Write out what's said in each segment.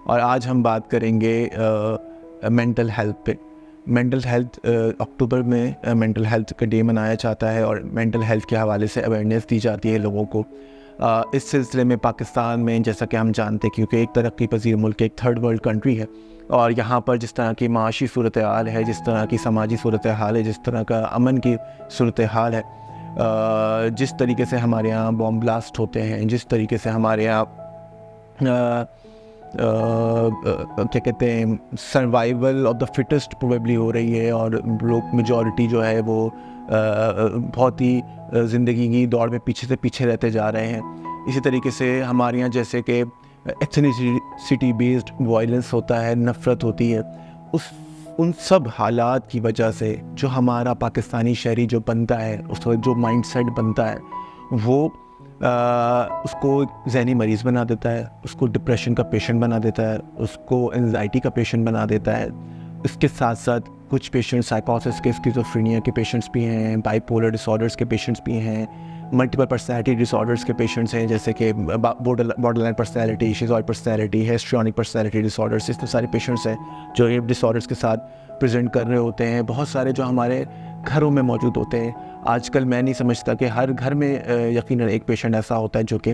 اور آج ہم بات کریں گے مینٹل ہیلتھ پہ. مینٹل ہیلتھ اکتوبر میں مینٹل ہیلتھ کا ڈے منایا جاتا ہے اور مینٹل ہیلتھ کے حوالے سے اویئرنیس دی جاتی ہے لوگوں کو. اس سلسلے میں پاکستان میں جیسا کہ ہم جانتے ہیں کیونکہ ایک ترقی پذیر ملک، ایک تھرڈ ورلڈ کنٹری ہے، اور یہاں پر جس طرح کی معاشی صورتحال ہے، جس طرح کی سماجی صورتحال ہے، جس طرح کا امن کی صورتحال ہے، جس طریقے سے ہمارے یہاں بام بلاسٹ ہوتے ہیں، جس طریقے سے ہمارے یہاں کیا کہتے ہیں survival of the fittest probably ہو رہی ہے، اور لوگ میجورٹی جو ہے وہ بہت ہی زندگی کی دوڑ میں پیچھے سے پیچھے رہتے جا رہے ہیں. اسی طریقے سے ہمارے یہاں جیسے کہ ایتھنیسٹی بیسڈ وائلنس ہوتا ہے، نفرت ہوتی ہے، ان سب حالات کی وجہ سے جو ہمارا پاکستانی شہری جو بنتا ہے، اس کا جو مائنڈ سیٹ بنتا ہے، وہ اس کو ذہنی مریض بنا دیتا ہے، اس کو ڈپریشن کا پیشنٹ بنا دیتا ہے، اس کو انزائٹی کا پیشنٹ بنا دیتا ہے. اس کے ساتھ ساتھ کچھ پیشنٹ سائیکوسس کے، اسکیزوفرینیا کے پیشنٹس بھی ہیں، بائی پولر ڈس آرڈرس کے پیشنٹس بھی ہیں، ملٹیپل پرسنالٹی ڈس آرڈرس کے پیشنٹس ہیں، جیسے کہ borderline personality, schizoid personality, histrionic personality disorders. اس طرح سارے پیشنٹس ہیں جو یہ ڈس آرڈرس کے ساتھ پریزنٹ کر رہے ہوتے ہیں. بہت سارے جو ہمارے گھروں میں موجود ہوتے ہیں. آج کل میں نہیں سمجھتا کہ ہر گھر میں یقیناً ایک پیشنٹ ایسا ہوتا ہے جو کہ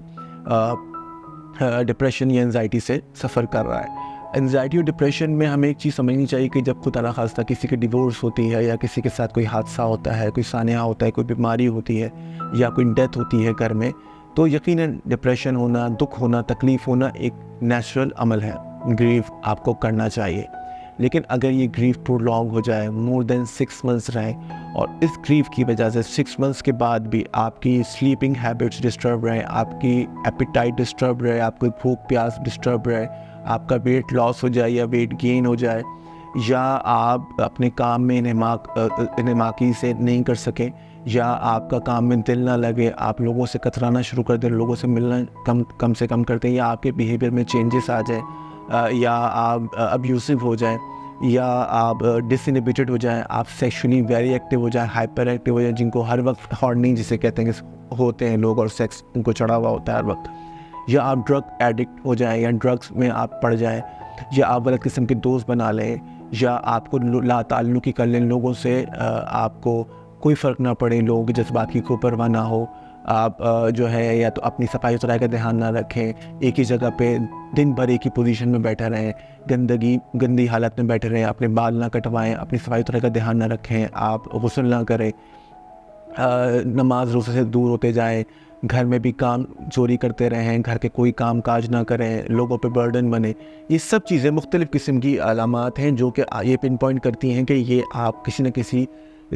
ڈپریشن یا انزائٹی سے سفر کر رہا ہے. انزائٹی اور ڈپریشن میں ہمیں ایک چیز سمجھنی چاہیے کہ جب خدا نخواستہ کسی کی ڈیورس ہوتی ہے، یا کسی کے ساتھ کوئی حادثہ ہوتا ہے، کوئی سانحہ ہوتا ہے، کوئی بیماری ہوتی ہے، یا کوئی ڈیتھ ہوتی ہے گھر میں، تو یقیناً ڈپریشن ہونا، دکھ ہونا، تکلیف ہونا ایک نیچرل عمل ہے. گریف آپ کو کرنا چاہیے. لیکن اگر یہ گریف پرولونگ ہو جائے، مور دین 6 months رہے، اور اس گریف کی وجہ سے 6 months کے بعد بھی آپ کی سلیپنگ ہیبٹس ڈسٹرب رہے، آپ کی ایپیٹائٹ ڈسٹرب رہے، آپ کی بھوک پیاس ڈسٹرب رہے، آپ کا ویٹ لاس ہو جائے یا ویٹ گین ہو جائے، یا آپ اپنے کام میں انہماکی سے نہیں کر سکیں، یا آپ کا کام میں دل نہ لگے، آپ لوگوں سے کترانا شروع کر دیں، لوگوں سے ملنا کم سے کم کرتے ہیں، یا آپ کے بیہیویئر میں چینجز آ جائیں، یا آپ ابیوسو ہو جائیں، یا آپ ڈس انہیبیٹڈ ہو جائیں، آپ سیکشولی ویری ایکٹیو ہو جائیں، ہائپر ایکٹیو ہو جائیں، جن کو ہر وقت ہارننگ جسے کہتے ہیں کہ ہوتے ہیں لوگ، اور سیکس ان کو چڑھا ہوا ہوتا ہے ہر وقت، یا آپ ڈرگ ایڈکٹ ہو جائیں، یا ڈرگس میں آپ پڑ جائیں، یا آپ غلط قسم کے دوست بنا لیں، یا آپ کو لا تعلقی کر لیں لوگوں سے، آپ کو کوئی فرق نہ پڑے، لوگوں کی جذبات کی کوئی پرواہ نہ ہو، آپ جو ہے یا تو اپنی صفائی ستھرائی کا دھیان نہ رکھیں، ایک ہی جگہ پہ دن بھر ایک ہی پوزیشن میں بیٹھے رہیں، گندی حالت میں بیٹھے رہیں، اپنے بال نہ کٹوائیں، اپنی صفائی ستھرائی کا دھیان نہ رکھیں، آپ غسل نہ کریں، نماز روزے سے دور ہوتے جائیں، گھر میں بھی کام چوری کرتے رہیں، گھر کے کوئی کام کاج نہ کریں، لوگوں پہ برڈن بنے. یہ سب چیزیں مختلف قسم کی علامات ہیں جو کہ یہ پن پوائنٹ کرتی ہیں کہ یہ آپ کسی نہ کسی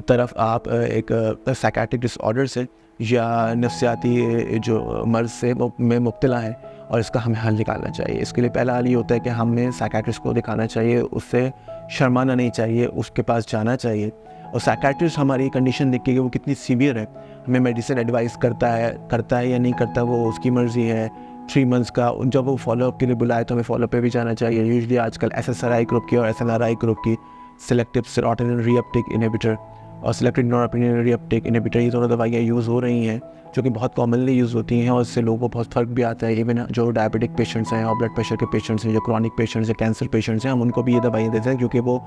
طرف آپ ایک سائیکیٹرک ڈس آرڈر سے یا نفسیاتی جو مرض سے میں مبتلا ہیں، اور اس کا ہمیں حل نکالنا چاہیے. اس کے لیے پہلا حل یہ ہوتا ہے کہ ہمیں سائیکیٹرسٹ کو دکھانا چاہیے، اس سے شرمانا نہیں چاہیے، اس کے پاس جانا چاہیے. اور سائیکیٹرسٹ ہماری کنڈیشن دیکھ کے کہ وہ کتنی سیویئر ہے، ہمیں میڈیسن ایڈوائز کرتا ہے یا نہیں کرتا، وہ اس کی مرضی ہے. 3 months کا جب وہ فالو اپ کے لیے بلائے تو ہمیں فالو اپ پہ بھی جانا چاہیے. یوزلی آج کل SSRI گروپ کی اور SNRI گروپ کی، سلیکٹیو سیروٹونین ری اپٹیک انہیبیٹر اور سلیکٹیو نورابینفرین ری اپٹیک انہیبیٹر، یہ دونوں دوائیاں یوز ہو رہی ہیں جو کہ بہت کامنلی یوز ہوتی ہیں، اور اس سے لوگوں کو بہت فرق بھی آتا ہے. ایون جو ڈائبٹک پیشنٹس ہیں اور بلڈ پریشر کے پیشنٹس ہیں، جو کرونک پیشنٹس ہیں، کینسر پیشنٹس ہیں، ہم ان کو بھی یہ دوائیاں دیتے ہیں کیونکہ وہ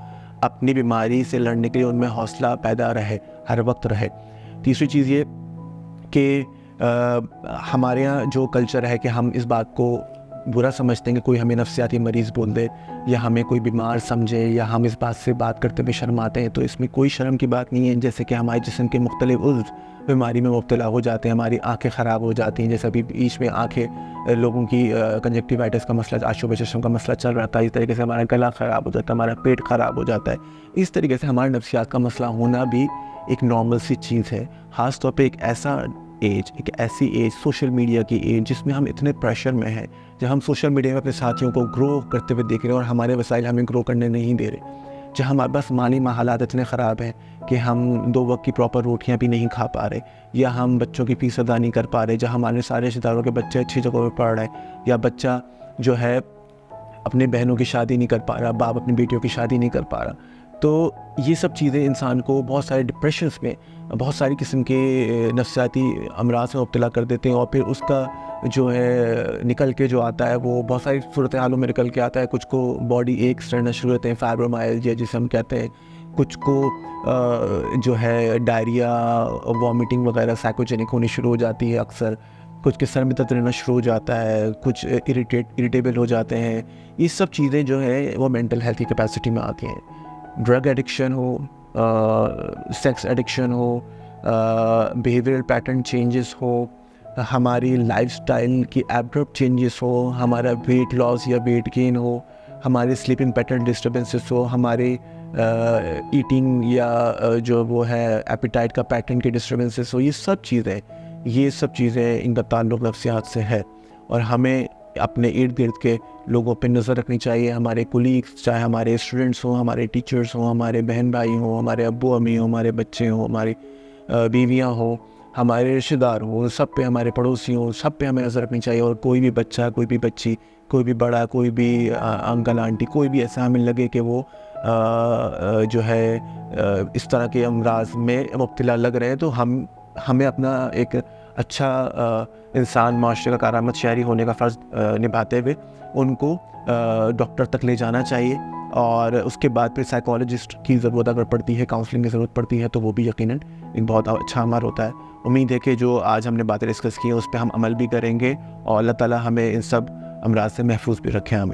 اپنی بیماری سے لڑنے کے لیے ان میں حوصلہ پیدا رہے، ہر وقت رہے. تیسری چیز یہ کہ ہمارے یہاں جو کلچر ہے کہ ہم اس بات کو برا سمجھتے ہیں کہ کوئی ہمیں نفسیاتی مریض بول دے، یا ہمیں کوئی بیمار سمجھے، یا ہم اس بات سے بات کرتے ہوئے شرماتے ہیں. تو اس میں کوئی شرم کی بات نہیں ہے. جیسے کہ ہمارے جسم کے مختلف عضو بیماری میں مبتلا ہو جاتے ہیں، ہماری آنکھیں خراب ہو جاتی ہیں، جیسے ابھی بیچ میں آنکھیں لوگوں کی کنجکٹیوائٹس کا مسئلہ، آشوب چشم کا مسئلہ چل رہا تھا. اس طریقے سے ہمارا گلا خراب ہو جاتا ہے، ہمارا پیٹ خراب ہو جاتا ہے. اس طریقے سے ہمارے نفسیات کا مسئلہ ہونا بھی ایک نارمل سی چیز ہے. خاص طور پہ ایک ایسی ایج سوشل میڈیا کی ایج جس میں ہم اتنے پریشر میں ہیں، جب ہم سوشل میڈیا میں اپنے ساتھیوں کو گرو کرتے ہوئے دیکھ رہے ہیں اور ہمارے وسائل ہمیں گرو کرنے نہیں دے رہے، جہاں ہمارے پاس مالی حالات اتنے خراب ہیں کہ ہم 2 وقت کی پراپر روٹیاں بھی نہیں کھا پا رہے، یا ہم بچوں کی فیس ادا نہیں کر پا رہے، جہاں ہمارے سارے رشتہ داروں کے بچے اچھی جگہوں پہ پڑھ رہے ہیں، یا بچہ جو ہے اپنے بہنوں کی شادی نہیں کر پا رہا، باپ اپنی بیٹیوں کی شادی نہیں کر پا رہا. تو یہ سب چیزیں انسان کو بہت سارے ڈپریشنس میں، بہت ساری قسم کے نفسیاتی امراض میں مبتلا کر دیتے ہیں، اور پھر اس کا جو ہے نکل کے جو آتا ہے وہ بہت ساری صورتحالوں میں نکل کے آتا ہے. کچھ کو باڈی ایکس رہنا شروع ہوتے ہیں، فائبرومائلجیا جسے ہم کہتے ہیں، کچھ کو جو ہے ڈائریا، وامٹنگ وغیرہ سائیکوجینک ہونی شروع ہو جاتی ہے اکثر، کچھ کے سر میں درد رہنا شروع ہو جاتا ہے، کچھ اریٹیبل ہو جاتے ہیں. یہ سب چیزیں جو ہیں وہ مینٹل ہیلتھ کی کیپیسٹی میں آتی ہیں. ڈرگ ایڈکشن ہو، سیکس ایڈکشن ہو، بیہیویئرل پیٹرن چینجز ہو، ہماری لائف سٹائل کی ایبرپٹ چینجز ہو، ہمارا ویٹ لاس یا ویٹ گین ہو، ہمارے سلیپنگ پیٹرن ڈسٹربنسز ہو، ہمارے ایٹنگ یا جو وہ ہے ایپیٹائٹ کا پیٹرن کے ڈسٹربنسز ہو، یہ سب چیزیں ان کا تعلق نفسیات سے ہے. اور ہمیں اپنے ارد گرد کے لوگوں پہ نظر رکھنی چاہیے، ہمارے کولیگس، چاہے ہمارے اسٹوڈنٹس ہوں، ہمارے ٹیچرس ہوں، ہمارے بہن بھائی ہوں، ہمارے ابو امی ہوں، ہمارے بچے ہوں، ہماری بیویاں ہوں، ہمارے رشتہ دار ہوں، سب پہ، ہمارے پڑوسی ہوں، سب پہ ہمیں نظر رکھنی چاہیے. اور کوئی بھی بچہ، کوئی بھی بچی، کوئی بھی بڑا، کوئی بھی انکل آنٹی، کوئی بھی ایسا ہمیں لگے کہ وہ جو ہے اس طرح کے امراض میں مبتلا لگ رہے ہیں، تو ہمیں اپنا ایک اچھا انسان، معاشرے کا کارآمد شہری ہونے کا فرض نبھاتے ہوئے ان کو ڈاکٹر تک لے جانا چاہیے. اور اس کے بعد پھر سائیکالوجسٹ کی ضرورت اگر پڑتی ہے، کاؤنسلنگ کی ضرورت پڑتی ہے، تو وہ بھی یقیناً ایک بہت اچھا عمل ہوتا ہے. امید ہے کہ جو آج ہم نے باتیں ڈسکس کی ہیں اس پہ ہم عمل بھی کریں گے، اور اللہ تعالیٰ ہمیں ان سب امراض سے محفوظ بھی رکھیں. آمین.